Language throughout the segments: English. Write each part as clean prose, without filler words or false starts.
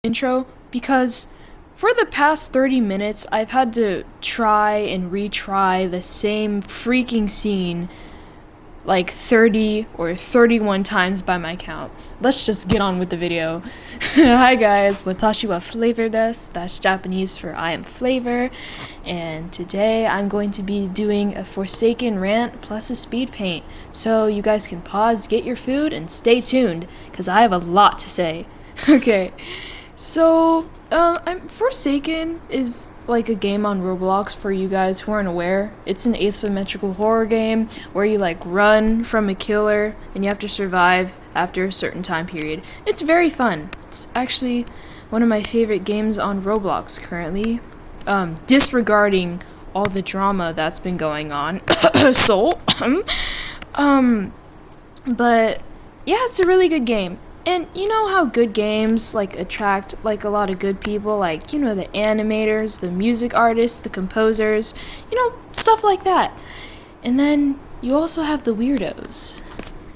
intro because for the past 30 minutes I've had to try and retry the same freaking scene like 30 or 31 times by my count. Let's just get on with the video. Hi guys, watashi wa flavor desu. That's Japanese for I am flavor. And today I'm going to be doing a Forsaken rant plus a speed paint. So you guys can pause, get your food, and stay tuned, because I have a lot to say. Okay, so Forsaken is like a game on Roblox for you guys who aren't aware. It's an asymmetrical horror game where you like run from a killer and you have to survive after a certain time period. It's very fun. It's actually one of my favorite games on Roblox currently, disregarding all the drama that's been going on. But yeah, it's a really good game. And you know how good games like attract like a lot of good people, like, you know, the animators, the music artists, the composers, you know, stuff like that. And then you also have the weirdos,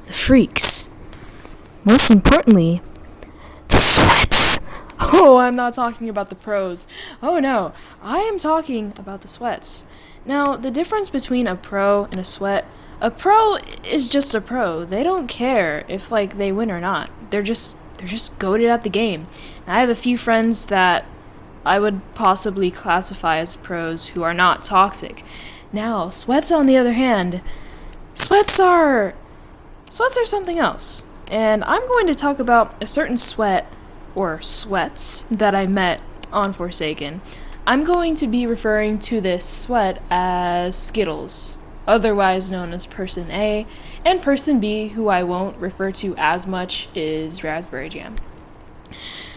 the freaks. Most importantly, the sweats. Oh, I'm not talking about the pros. Oh no, I am talking about the sweats. Now, the difference between a pro and a sweat: a pro is just a pro. They don't care if like they win or not. They're just goated at the game. And I have a few friends that I would possibly classify as pros who are not toxic. Now, sweats on the other hand, sweats are something else. And I'm going to talk about a certain sweat or sweats that I met on Forsaken. I'm going to be referring to this sweat as Skittles, otherwise known as Person A, and Person B, who I won't refer to as much, is Raspberry Jam.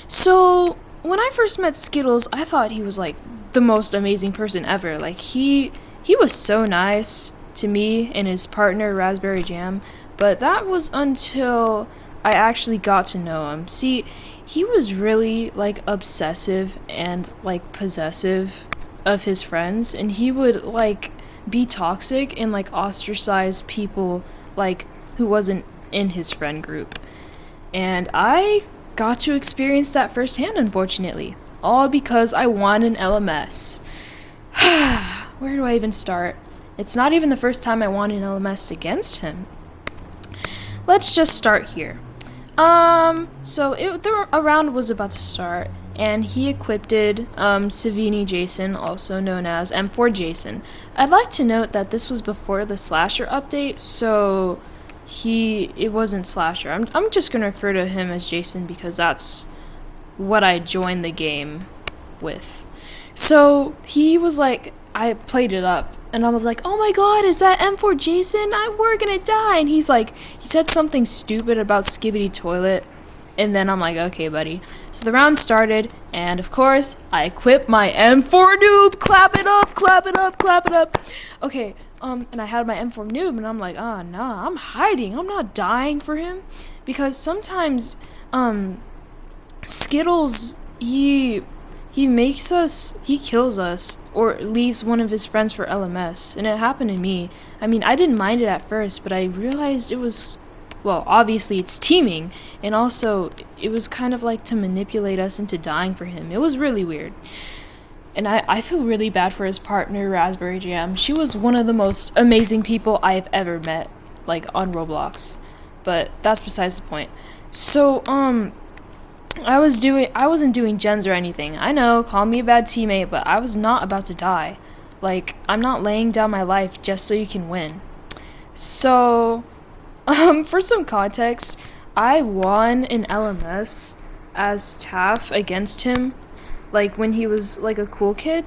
So, when I first met Skittles, I thought he was like the most amazing person ever. Like, he was so nice to me and his partner, Raspberry Jam, but that was until I actually got to know him. See, he was really like obsessive and like possessive of his friends, and he would like be toxic and like ostracize people like who wasn't in his friend group. And I got to experience that firsthand, unfortunately, all because I won an LMS. Where do I even start? It's not even the first time I won an LMS against him. Let's just start here. A round was about to start, and he equipped Savini Jason, also known as M4 Jason. I'd like to note that this was before the Slasher update, so it wasn't Slasher. I'm just gonna refer to him as Jason because that's what I joined the game with. So he was like, I played it up, and I was like, oh my god, is that M4 Jason? We're gonna die. And he said something stupid about Skibbity Toilet. And then I'm like, okay, buddy. So the round started, and of course, I equipped my M4 Noob. Clap it up, clap it up, clap it up. Okay, and I had my M4 Noob, and I'm like, nah, I'm hiding. I'm not dying for him. Because sometimes, Skittles, he kills us, or leaves one of his friends for LMS, and it happened to me. I mean, I didn't mind it at first, but I realized it was, well, obviously it's teaming, and also it was kind of like to manipulate us into dying for him. It was really weird. And I feel really bad for his partner, Raspberry Jam. She was one of the most amazing people I've ever met, like, on Roblox. But that's besides the point. So, I wasn't doing gens or anything. I know, call me a bad teammate, but I was not about to die. Like, I'm not laying down my life just so you can win. So, for some context, I won an LMS as Taff against him, like, when he was, like, cool kid,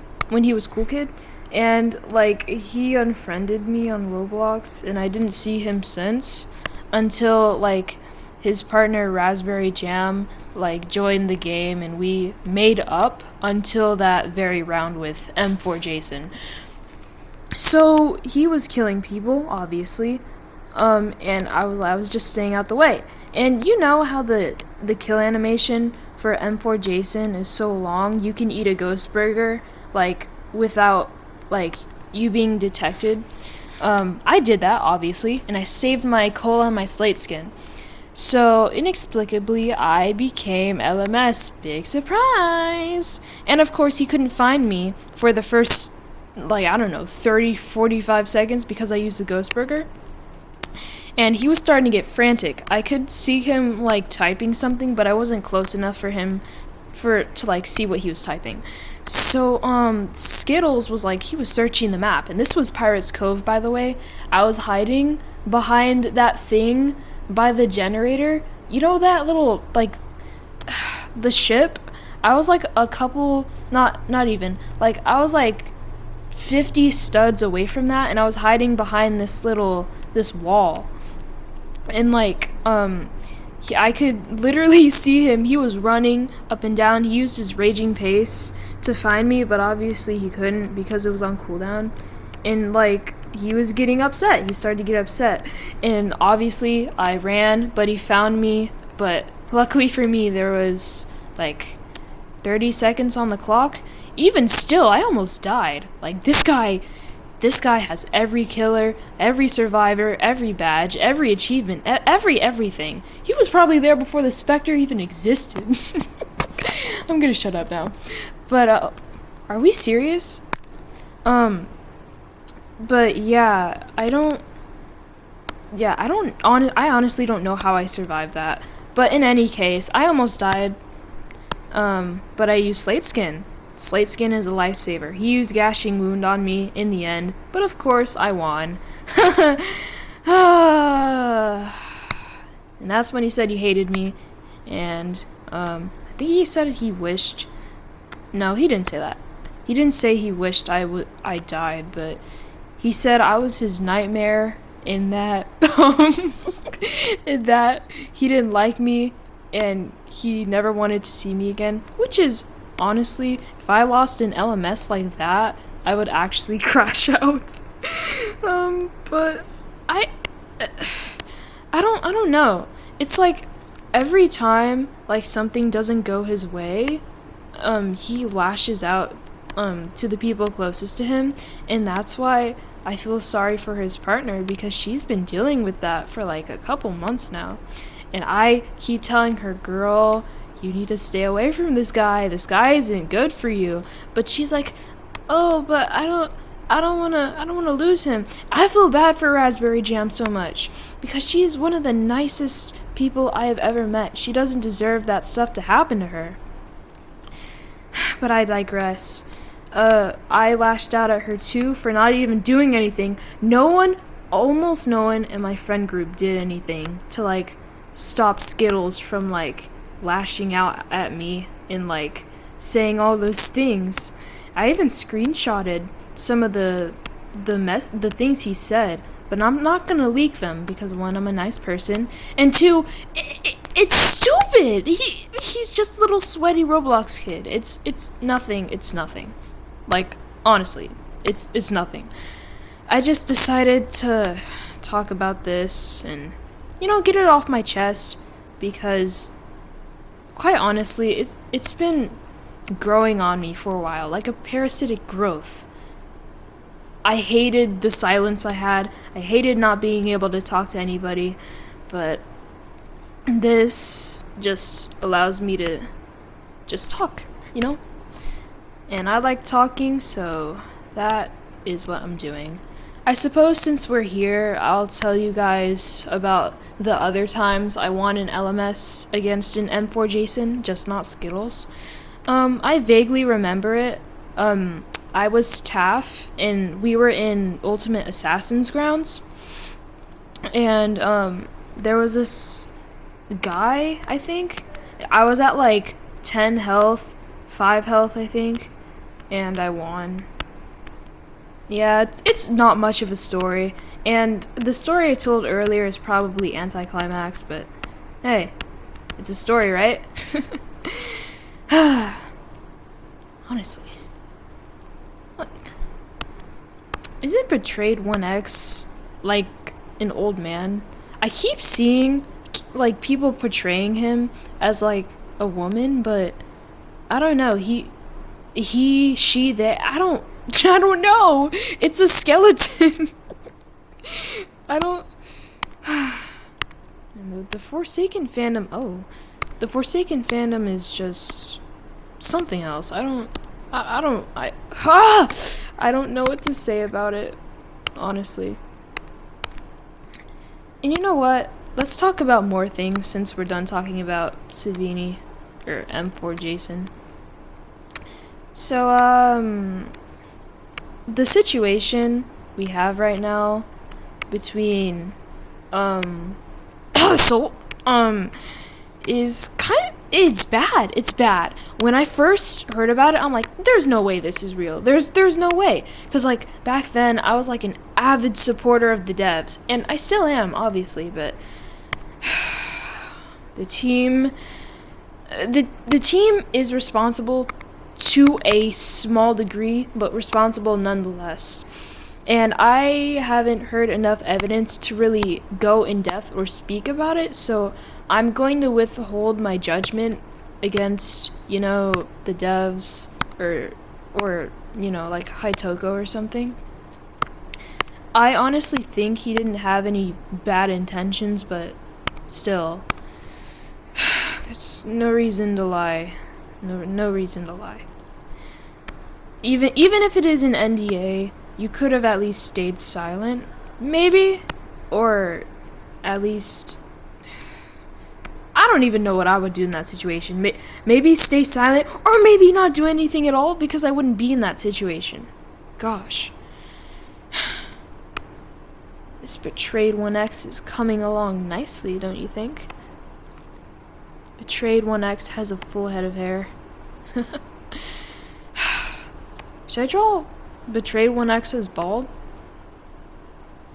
and, like, he unfriended me on Roblox, and I didn't see him since, until, like, his partner, Raspberry Jam, like, joined the game, and we made up until that very round with M4 Jason. So, he was killing people, obviously, and I was just staying out the way. And you know how the kill animation for M4 Jason is so long, you can eat a ghost burger, like, without, like, you being detected. I did that, obviously, and I saved my cola and my slate skin. So, inexplicably, I became LMS. Big surprise! And of course, he couldn't find me for the first, like, I don't know, 30, 45 seconds because I used the Ghost Burger. And he was starting to get frantic. I could see him, like, typing something, but I wasn't close enough for him to, like, see what he was typing. So, Skittles was, like, he was searching the map. And this was Pirate's Cove, by the way. I was hiding behind that thing by the generator. You know that little, like, the ship? I was, like, a couple, not even, like, I was, like, 50 studs away from that, and I was hiding behind this wall. And, like, I could literally see him. He was running up and down. He used his raging pace to find me, but obviously he couldn't because it was on cooldown. And, like, he was getting upset. He started to get upset. And obviously I ran, but he found me. But luckily for me, there was, like, 30 seconds on the clock. Even still, I almost died. Like, this guy has every killer, every survivor, every badge, every achievement, everything. He was probably there before the Spectre even existed. I'm gonna shut up now. But, are we serious? But yeah, I honestly don't know how I survived that. But in any case, I almost died. But I used Slate Skin. Slate Skin is a lifesaver. He used Gashing Wound on me in the end, but of course I won. And that's when he said he hated me, and I think he said he wished. No, he didn't say that. He didn't say he wished I died, but he said I was his nightmare in that in that he didn't like me and he never wanted to see me again, which is honestly, if I lost an LMS like that, I would actually crash out. But I don't know. It's like every time like something doesn't go his way, he lashes out to the people closest to him, and that's why I feel sorry for his partner because she's been dealing with that for like a couple months now. And I keep telling her, girl, you need to stay away from this guy. This guy isn't good for you. But she's like, oh, but I don't wanna lose him. I feel bad for Raspberry Jam so much because she's one of the nicest people I have ever met. She doesn't deserve that stuff to happen to her. But I digress. I lashed out at her too for not even doing anything. Almost no one in my friend group did anything to like stop Skittles from like lashing out at me and like saying all those things. I even screenshotted some of the things he said, but I'm not gonna leak them because one, I'm a nice person, and two, it's stupid. He's just a little sweaty Roblox kid. It's nothing. It's nothing. Like, honestly, it's nothing. I just decided to talk about this and, you know, get it off my chest because, quite honestly, it's been growing on me for a while, like a parasitic growth. I hated the silence I had. I hated not being able to talk to anybody, but this just allows me to just talk, you know? And I like talking, so that is what I'm doing. I suppose since we're here, I'll tell you guys about the other times I won an LMS against an M4 JASON, just not Skittles. I vaguely remember it. I was Taff, and we were in Ultimate Assassin's Grounds. And, there was this guy, I think. I was at, like, 10 health, 5 health, I think. And I won. Yeah, it's not much of a story. And the story I told earlier is probably anticlimax, but hey, it's a story, right? Honestly. Look. Isn't Betrayed 1X like an old man? I keep seeing like people portraying him as like a woman, but I don't know. She, they, I don't know. It's a skeleton. I don't. The Forsaken fandom. Oh, the Forsaken fandom is just something else. I don't know what to say about it, honestly. And you know what? Let's talk about more things since we're done talking about Savini or M4 Jason. So, the situation we have right now between, is it's bad. It's bad. When I first heard about it, I'm like, there's no way this is real. There's no way. Because, like, back then, I was, like, an avid supporter of the devs. And I still am, obviously, but the team is responsible to a small degree, but responsible nonetheless. And I haven't heard enough evidence to really go in depth or speak about it, so I'm going to withhold my judgment against, the devs or like Haitoko or something. I honestly think he didn't have any bad intentions, but still, there's no reason to lie. No reason to lie. Even if it is an NDA, you could have at least stayed silent, maybe, or at least, I don't even know what I would do in that situation. Maybe stay silent, or maybe not do anything at all, because I wouldn't be in that situation. Gosh. This Betrayed 1X is coming along nicely, don't you think? Betrayed 1X has a full head of hair. Should I draw Betrayed 1X as bald?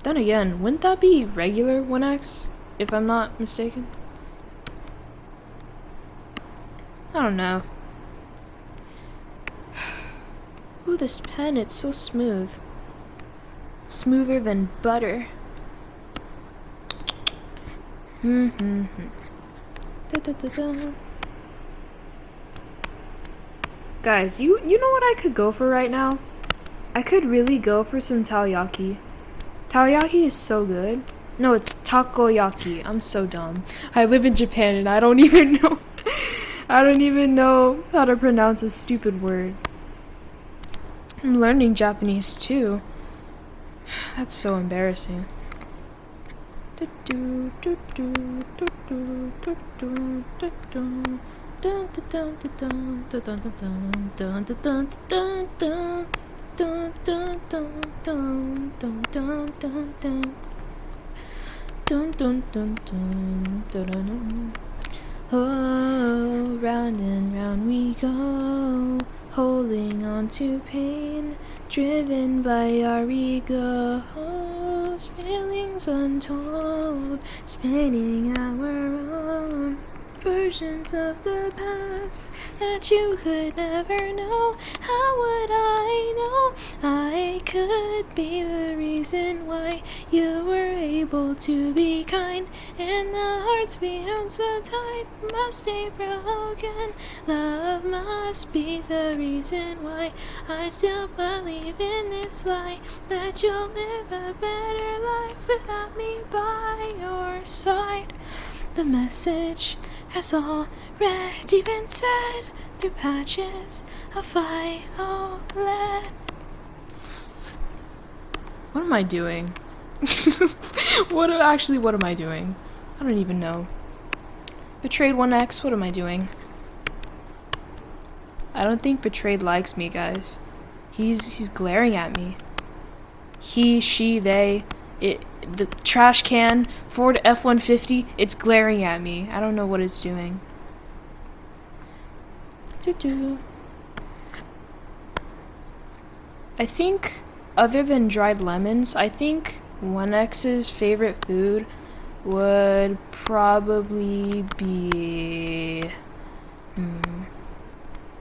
Then again, wouldn't that be regular 1X, if I'm not mistaken? I don't know. Ooh, this pen, it's so smooth. It's smoother than butter. Guys, you know what I could go for right now? I could really go for some takoyaki. Takoyaki is so good. No, it's takoyaki. I'm so dumb. I live in Japan and I don't even know how to pronounce a stupid word. I'm learning Japanese too. That's so embarrassing. Oh, round and round we go, holding on to pain, driven by our egos, feelings untold, spinning our own versions of the past that you could never know. How would I know I could be the reason why you were able to be kind, and the hearts we held so tight must stay broken. Love must be the reason why I still believe in this lie that you'll live a better life without me by your side. The message has already been said through patches of violet. What am I doing? What am I doing? I don't even know. Betrayed 1X, what am I doing? I don't think Betrayed likes me, guys. He's glaring at me. He, she, they, the trash can, Ford F-150, it's glaring at me. I don't know what it's doing. I think, other than dried lemons, I think 1X's favorite food would probably be...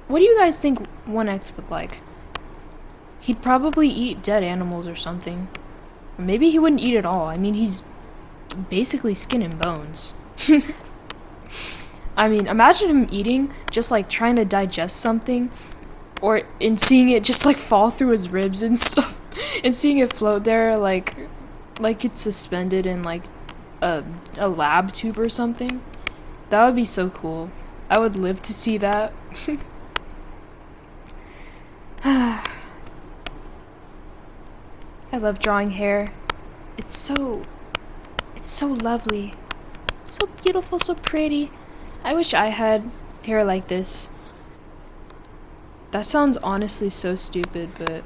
What do you guys think 1X would like? He'd probably eat dead animals or something. Or maybe he wouldn't eat at all. I mean, he's basically skin and bones. I mean, imagine him eating, just like trying to digest something, or in seeing it just like fall through his ribs and stuff, and seeing it float there like it's suspended in like a lab tube or something. That would be so cool. I would live to see that. I love drawing hair. It's so lovely. So beautiful, so pretty. I wish I had hair like this. That sounds honestly so stupid, but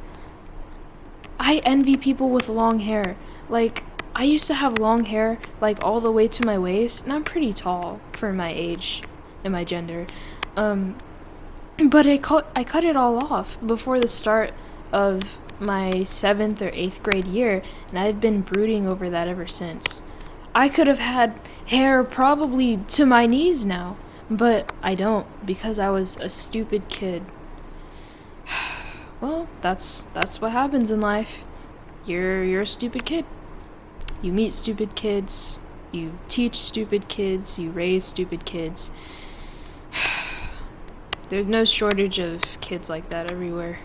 I envy people with long hair. Like, I used to have long hair, like, all the way to my waist, and I'm pretty tall for my age and my gender. But I cut it all off before the start of my 7th or 8th grade year, and I've been brooding over that ever since. I could have had hair probably to my knees now, but I don't, because I was a stupid kid. Well, that's what happens in life. You're a stupid kid. You meet stupid kids, you teach stupid kids, you raise stupid kids. There's no shortage of kids like that everywhere.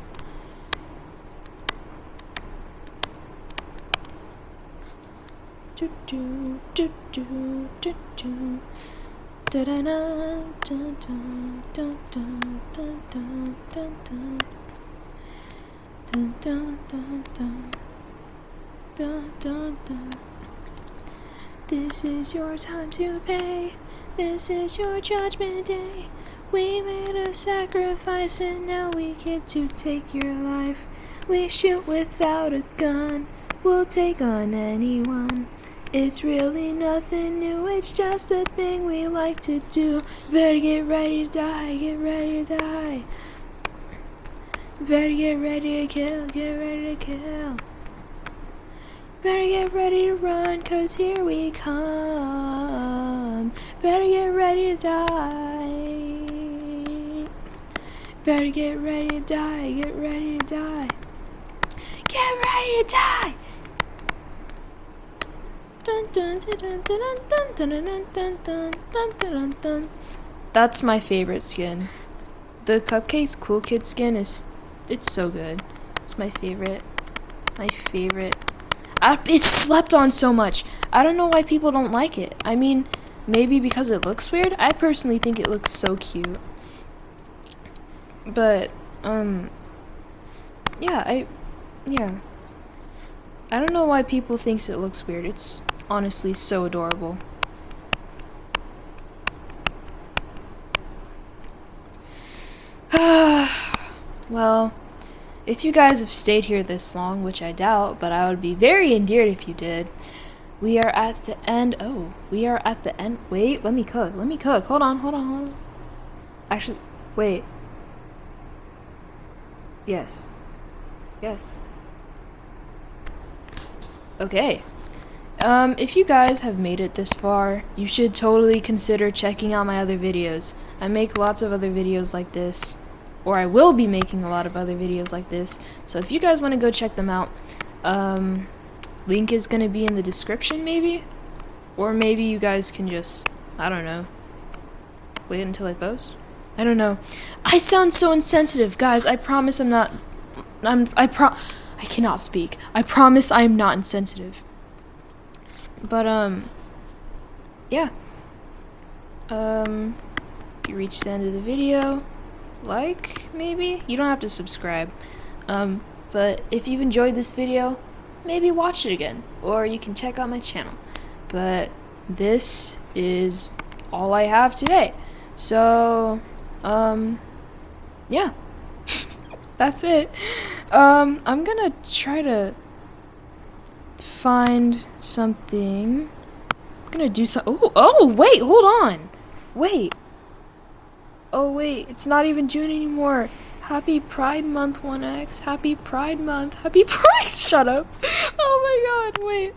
This is your time to pay. This is your judgment day. We made a sacrifice and now we get to take your life. We shoot without a gun. We'll take on anyone. It's really nothing new, it's just a thing we like to do. Better get ready to die, get ready to die. Better get ready to kill, get ready to kill. Better get ready to run, 'cause here we come. Better get ready to die. Better get ready to die, get ready to die. Get ready to die! That's my favorite skin. The Cupcake's Cool Kid skin it's so good. It's my favorite. My favorite. It's slept on so much. I don't know why people don't like it. I mean, maybe because it looks weird. I personally think it looks so cute. But, yeah. I don't know why people thinks it looks weird. It's honestly so adorable. Well, if you guys have stayed here this long, which I doubt, but I would be very endeared if you did, we are at the end. Oh, we are at the end. Wait, let me cook. Hold on. Actually, wait. Yes. Okay. If you guys have made it this far, you should totally consider checking out my other videos. I make lots of other videos like this, or I will be making a lot of other videos like this, so if you guys want to go check them out, link is going to be in the description maybe, or maybe you guys can just, I don't know, wait until I post? I don't know. I sound so insensitive, guys. I promise I'm not, I cannot speak. I promise I am not insensitive. But, yeah. If you reach the end of the video, like, maybe? You don't have to subscribe. But if you've enjoyed this video, maybe watch it again. Or you can check out my channel. But this is all I have today. So, yeah. That's it. I'm gonna try to find something. I'm gonna do some. Oh, wait, hold on. Wait. Oh, wait, it's not even June anymore. Happy Pride Month, 1X. Happy Pride Month. Happy Pride. Shut up. Oh my god, wait.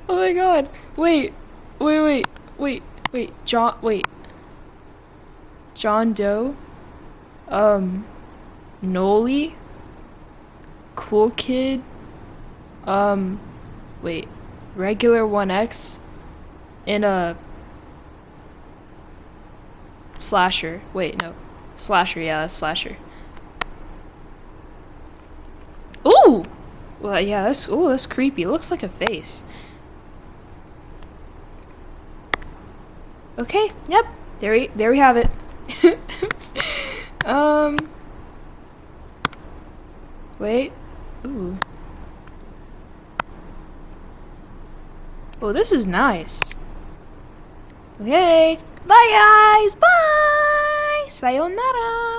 Oh my god. Wait. John Doe. Noli. Cool Kid. Wait. Regular 1X. And a Slasher. Wait, no. Slasher, yeah, that's Slasher. Ooh! Well, yeah, that's creepy. It looks like a face. Okay, yep. There we have it. Wait. Ooh. Oh, this is nice. Okay. Bye, guys. Bye. Sayonara.